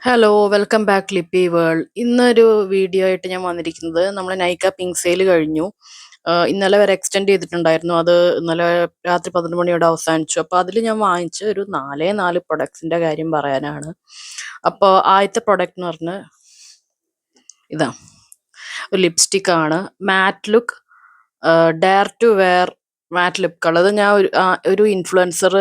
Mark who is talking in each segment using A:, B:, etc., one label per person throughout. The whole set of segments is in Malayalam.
A: Hello, welcome back lippy world. ഇന്നൊരു വീഡിയോ ആയിട്ട് ഞാൻ വന്നിരിക്കുന്നത് നമ്മൾ നൈക്ക പിങ്ക് സെയിൽ കഴിഞ്ഞു. ഇന്നലെ വരെ എക്സ്റ്റെൻഡ് ചെയ്തിട്ടുണ്ടായിരുന്നു. അത് ഇന്നലെ രാത്രി 11 മണിയോടെ അവസാനിച്ചു. അപ്പോൾ അതിൽ ഞാൻ വാങ്ങിച്ച ഒരു 4 പ്രൊഡക്ട്സിൻ്റെ കാര്യം പറയാനാണ്. അപ്പോൾ ആദ്യത്തെ പ്രൊഡക്റ്റ് എന്ന് പറഞ്ഞാൽ ഇതാ ഒരു ലിപ്സ്റ്റിക് ആണ്. Matte look dare to wear matte lip colour. അത് ഞാൻ ഒരു ഇൻഫ്ലുവൻസർ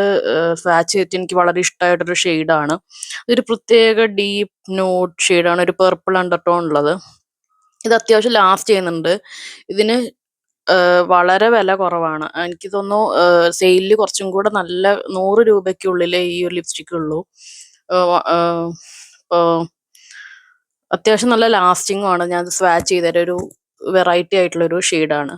A: സ്വാച്ച് ചെയ്തിട്ട് എനിക്ക് വളരെ ഇഷ്ടമായിട്ടൊരു ഷെയ്ഡാണ്. ഇതൊരു പ്രത്യേക ഡീപ്പ് ന്യൂഡ് ഷെയ്ഡാണ്, ഒരു പേർപ്പിൾ അണ്ടർടോൺ ഉള്ളത്. ഇത് അത്യാവശ്യം ലാസ്റ്റ് ചെയ്യുന്നുണ്ട്. ഇതിന് വളരെ വില കുറവാണ്. എനിക്ക് തോന്നുന്നു സെയിലിൽ കുറച്ചും കൂടെ നല്ല 100 രൂപയ്ക്കുള്ളിലേ ഈ ഒരു ലിപ്സ്റ്റിക് ഉള്ളൂ. ഇപ്പോൾ അത്യാവശ്യം നല്ല ലാസ്റ്റിംഗും ആണ്. ഞാൻ സ്വാച്ച് ചെയ്തത് ഒരു വെറൈറ്റി ആയിട്ടുള്ളൊരു ഷെയ്ഡാണ്.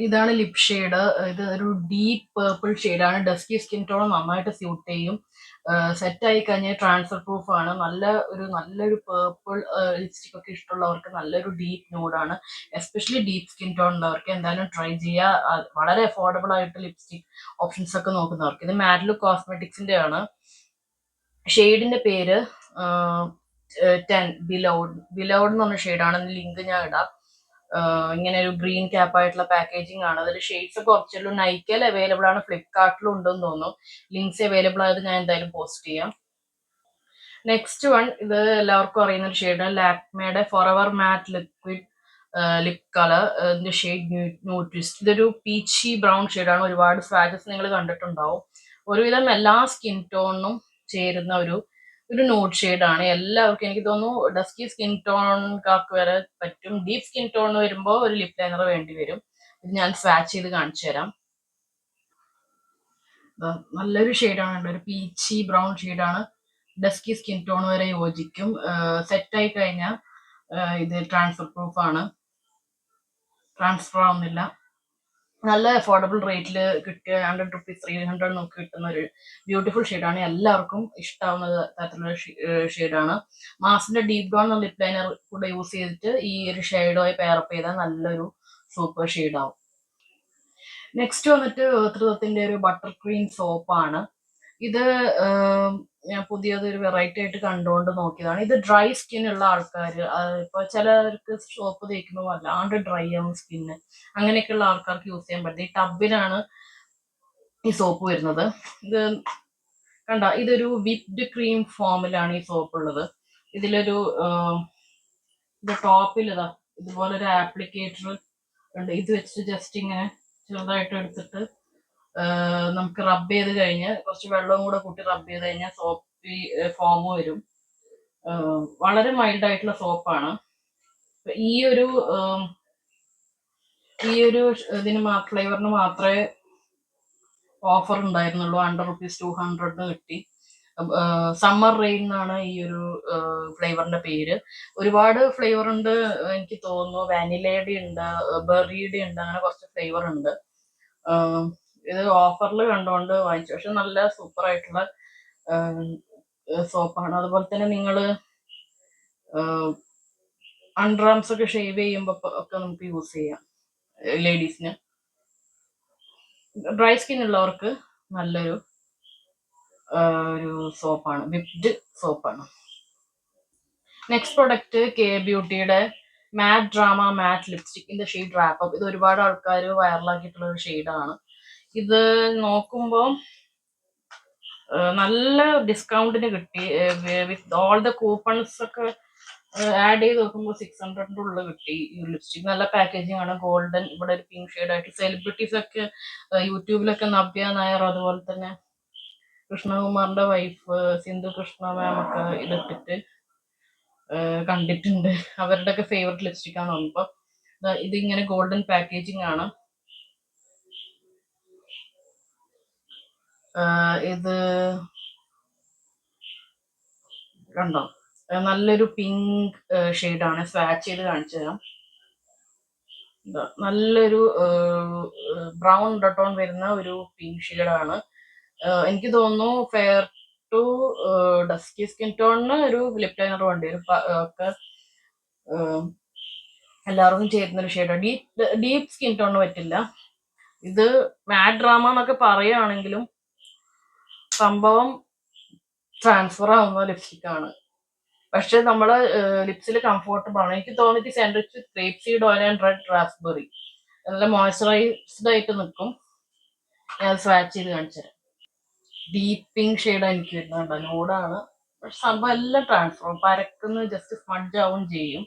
A: ഇതാണ് ലിപ് ഷെയ്ഡ്. ഇത് ഒരു ഡീപ്പ് പേർപ്പിൾ ഷെയ്ഡാണ്. ഡസ്കി സ്കിൻ ടോൺ നന്നായിട്ട് സ്യൂട്ട് ചെയ്യും. സെറ്റ് ആയി കഴിഞ്ഞാൽ ട്രാൻസ്ഫർ പ്രൂഫ് ആണ്. നല്ലൊരു പേർപ്പിൾ ലിപ്സ്റ്റിക് ഒക്കെ ഇഷ്ടമുള്ളവർക്ക് നല്ലൊരു ഡീപ്പ് ന്യൂഡാണ്. എസ്പെഷ്യലി ഡീപ്പ് സ്കിൻ ടോൺ ഉള്ളവർക്ക് എന്തായാലും ട്രൈ ചെയ്യുക. വളരെ അഫോർഡബിൾ ആയിട്ട് ലിപ്സ്റ്റിക് ഓപ്ഷൻസ് ഒക്കെ നോക്കുന്നവർക്ക്. ഇത് മാറ്റ് ലുക്ക് കോസ്മെറ്റിക്സിന്റെ ആണ്. ഷെയ്ഡിന്റെ പേര് 10 ബിലൗഡ് എന്ന് പറഞ്ഞ ഷെയ്ഡാണ്. ലിങ്ക് ഞാൻ ഇടാം. ഇങ്ങനെ ഒരു ഗ്രീൻ ക്യാപ്പ് ആയിട്ടുള്ള പാക്കേജിംഗ് ആണ്. അതിൽ ഷെയ്ഡ്സ് കുറച്ചുള്ളൂ. നൈക്കയിൽ അവൈലബിൾ ആണ്, ഫ്ലിപ്കാർട്ടിലും ഉണ്ടെന്ന് തോന്നുന്നു. ലിങ്ക്സ് അവൈലബിൾ ആയത് ഞാൻ എന്തായാലും പോസ്റ്റ് ചെയ്യാം. നെക്സ്റ്റ് വൺ, ഇത് എല്ലാവർക്കും അറിയുന്ന ഒരു ഷെയ്ഡ്, ലാക്മേയുടെ forever matte liquid lip colour. ഇതിന്റെ ഷെയ്ഡ് ന്യൂഡ് ട്വിസ്റ്റ്. ഇതൊരു പീച്ചി ബ്രൗൺ ഷെയ്ഡാണ്. ഒരുപാട് സ്വാച്ചസ് നിങ്ങൾ കണ്ടിട്ടുണ്ടാവും. ഒരുവിധം എല്ലാ സ്കിൻ ടോണിനും ചേരുന്ന ഒരു ന്യൂഡ് ഷെയ്ഡാണ്. എല്ലാവർക്കും എനിക്ക് തോന്നുന്നു ഡസ്കി സ്കിൻ ടോൺകാർക്ക് വരെ പറ്റും. ഡീപ്പ് സ്കിൻ ടോൺ വരുമ്പോൾ ഒരു ലിപ് ലൈനർ വേണ്ടി വരും. ഇത് ഞാൻ സ്വാച്ച് ചെയ്ത് കാണിച്ചു തരാം. നല്ലൊരു ഷെയ്ഡാണ്, ഒരു പീച്ചി ബ്രൗൺ ഷെയ്ഡാണ്. ഡസ്കി സ്കിൻ ടോൺ വരെ യോജിക്കും. സെറ്റ് ആയി കഴിഞ്ഞാൽ ഇത് ട്രാൻസ്ഫർ പ്രൂഫ് ആണ്, ട്രാൻസ്ഫർ ആവുന്നില്ല. നല്ല അഫോർഡബിൾ റേറ്റിൽ കിട്ടിയ 100 റുപ്പീസ് 300 നമുക്ക് കിട്ടുന്ന ഒരു ബ്യൂട്ടിഫുൾ ഷെയ്ഡാണ്. എല്ലാവർക്കും ഇഷ്ടാവുന്ന തരത്തിലുള്ള ഷെയ്ഡാണ്. മാസിന്റെ ഡീപ് ഡോൺ എന്ന ലിപ് ലൈനർ കൂടെ യൂസ് ചെയ്തിട്ട് ഈ ഒരു ഷെയ്ഡുമായി പെയറപ്പ് ചെയ്താൽ നല്ലൊരു സൂപ്പർ ഷെയ്ഡാവും. നെക്സ്റ്റ് വന്നിട്ട് ത്രിതത്തിന്റെ ഒരു ബട്ടർ ക്രീം സോപ്പാണ്. ഇത് ഞാൻ പുതിയതൊരു വെറൈറ്റി ആയിട്ട് കണ്ടുകൊണ്ട് നോക്കിയതാണ്. ഇത് ഡ്രൈ സ്കിൻ ഉള്ള ആൾക്കാർ, ഇപ്പൊ ചിലർക്ക് സോപ്പ് തേക്കുമ്പോൾ വല്ലാണ്ട് ഡ്രൈ ആവും സ്കിന്ന്, അങ്ങനെയൊക്കെയുള്ള ആൾക്കാർക്ക് യൂസ് ചെയ്യാൻ പറ്റും. ഈ ടബിനാണ് ഈ സോപ്പ് വരുന്നത്. ഇത് കണ്ട, ഇതൊരു വിപ്ഡ് ക്രീം ഫോമിലാണ് ഈ സോപ്പ് ഉള്ളത്. ഇതിലൊരു ഇത് ടോപ്പിൽ ഇതാ ഇതുപോലൊരു ആപ്ലിക്കേറ്റർ ഉണ്ട്. ഇത് വെച്ചിട്ട് ജസ്റ്റ് ഇങ്ങനെ ചെറുതായിട്ട് എടുത്തിട്ട് നമുക്ക് റബ്ബ് ചെയ്ത് കഴിഞ്ഞ് കുറച്ച് വെള്ളവും കൂടെ കൂട്ടി റബ്ബ് ചെയ്ത് കഴിഞ്ഞാൽ സോപ്പ് ഫോം വരും. വളരെ മൈൽഡ് ആയിട്ടുള്ള സോപ്പാണ്. ഈ ഒരു ഇതിന് ഫ്ലേവറിന് മാത്രമേ ഓഫർ ഉണ്ടായിരുന്നുള്ളൂ. 100 റുപ്പീസ് 200 കിട്ടി. സമ്മർ റെയിൻ എന്നാണ് ഈ ഒരു ഫ്ലേവറിന്റെ പേര്. ഒരുപാട് ഫ്ലേവർ ഉണ്ട്. എനിക്ക് തോന്നുന്നു വാനിലയുടെ ഉണ്ട്, ബെറിയുടെ ഉണ്ട്, അങ്ങനെ കുറച്ച് ഫ്ലേവർ ഉണ്ട്. ഇത് ഓഫറിൽ കണ്ടുകൊണ്ട് വാങ്ങിച്ചു. പക്ഷെ നല്ല സൂപ്പർ ആയിട്ടുള്ള സോപ്പാണ്. അതുപോലെ തന്നെ നിങ്ങൾ അണ്ടർആംസ് ഒക്കെ ഷേവ് ചെയ്യുമ്പോൾ ഒക്കെ നമുക്ക് യൂസ് ചെയ്യാം. ലേഡീസിന്, ഡ്രൈ സ്കിൻ ഉള്ളവർക്ക് നല്ലൊരു ഒരു സോപ്പാണ്, വിപ്ഡ് സോപ്പാണ്. നെക്സ്റ്റ് പ്രൊഡക്റ്റ് കെ ബ്യൂട്ടിയുടെ matte drama matte lipstick in the shade wrap. ഇത് ഒരുപാട് ആൾക്കാർ വൈറലാക്കിയിട്ടുള്ള ഒരു ഷെയ്ഡാണ്. ഇത് നോക്കുമ്പോൾ നല്ല ഡിസ്കൗണ്ടിന് കിട്ടി. വിത്ത് ഓൾ ദ കൂപ്പൺസ് ഒക്കെ ആഡ് ചെയ്ത് നോക്കുമ്പോൾ 600 ഉള്ളിൽ കിട്ടി ഈ ലിപ്സ്റ്റിക്. നല്ല പാക്കേജിംഗ് ആണ്. ഗോൾഡൻ, ഇവിടെ ഒരു പിങ്ക് ഷെയ്ഡ് ആയിട്ട്. സെലിബ്രിറ്റീസ് ഒക്കെ യൂട്യൂബിലൊക്കെ നവ്യ നായർ, അതുപോലെ തന്നെ കൃഷ്ണകുമാറിന്റെ വൈഫ് സിന്ധു കൃഷ്ണ മാം ഒക്കെ ഇതിട്ടിട്ട് കണ്ടിട്ടുണ്ട്. അവരുടെ ഒക്കെ ഫേവററ്റ് ലിപ്സ്റ്റിക് ആണ്. അപ്പൊ ഇതിങ്ങനെ ഗോൾഡൻ പാക്കേജിംഗ് ആണ്. ഇത് കണ്ടോ, നല്ലൊരു പിങ്ക് ഷെയ്ഡാണ്. സ്വാച്ച് ചെയ്ത് കാണിച്ചു തരാം. നല്ലൊരു ബ്രൗൺ അണ്ടർടോൺ വരുന്ന ഒരു പിങ്ക് ഷെയ്ഡാണ്. എനിക്ക് തോന്നുന്നു ഫെയർ ടു ഡസ്കി സ്കിൻ ടോണിന് ഒരു ലിപ് ലൈനർ വേണ്ടി വരും. ഒക്കെ എല്ലാവർക്കും ചേരുന്ന ഒരു ഷെയ്ഡാണ്. ഡീപ്പ് സ്കിൻ ടോണിന് പറ്റില്ല. ഇത് മാറ്റ് ഡ്രാമ എന്നൊക്കെ പറയുകയാണെങ്കിലും സംഭവം ട്രാൻസ്ഫർ ആവുന്ന ലിപ്സ്റ്റിക് ആണ്. പക്ഷെ നമ്മള് ലിപ്സിൽ കംഫോർട്ടബിൾ ആണ്. എനിക്ക് തോന്നിട്ട് സെൻഡ്രിച്ച് grape seed oil and red raspberry നല്ല മോയ്സ്ചറൈസ്ഡ് ആയിട്ട് നിൽക്കും. ഞാൻ സ്വാച്ച് ചെയ്ത് കാണിച്ചു തരാം. ഡീപ് പിങ്ക് ഷെയ്ഡാണ് എനിക്ക് വരുന്നുണ്ട്, ന്യൂഡാണ്. പക്ഷെ സംഭവം എല്ലാം ട്രാൻസ്ഫർ പരക്കുന്ന ജസ്റ്റ് സ്മഡ്ജ് ആവും ചെയ്യും.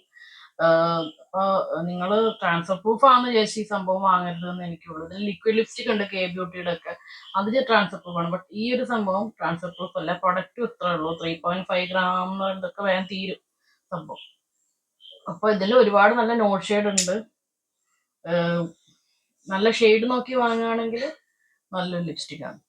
A: അപ്പൊ നിങ്ങൾ ട്രാൻസ്ഫർ പ്രൂഫ് ആണെന്ന് വിചാരിച്ച് ഈ സംഭവം വാങ്ങരുതെന്ന് എനിക്കുള്ളൂ. ഇതിൽ ലിക്വിഡ് ലിപ്സ്റ്റിക് ഉണ്ട് കെ ബ്യൂട്ടിയുടെ ഒക്കെ, അത് ട്രാൻസ്ഫർ പ്രൂഫ് ആണ്. ബട്ട് ഈ ഒരു സംഭവം ട്രാൻസ്ഫർ പ്രൂഫ് അല്ല. പ്രൊഡക്റ്റ് ഇത്രേ ഉള്ളൂ, 3.5 ഗ്രാം ഇതൊക്കെ വേഗം തീരും സംഭവം. അപ്പൊ ഇതിൽ ഒരുപാട് നല്ല നോട്ട് ഷെയ്ഡ് ഉണ്ട്. നല്ല ഷെയ്ഡ് നോക്കി വാങ്ങുകയാണെങ്കിൽ നല്ലൊരു ലിപ്സ്റ്റിക് ആണ്.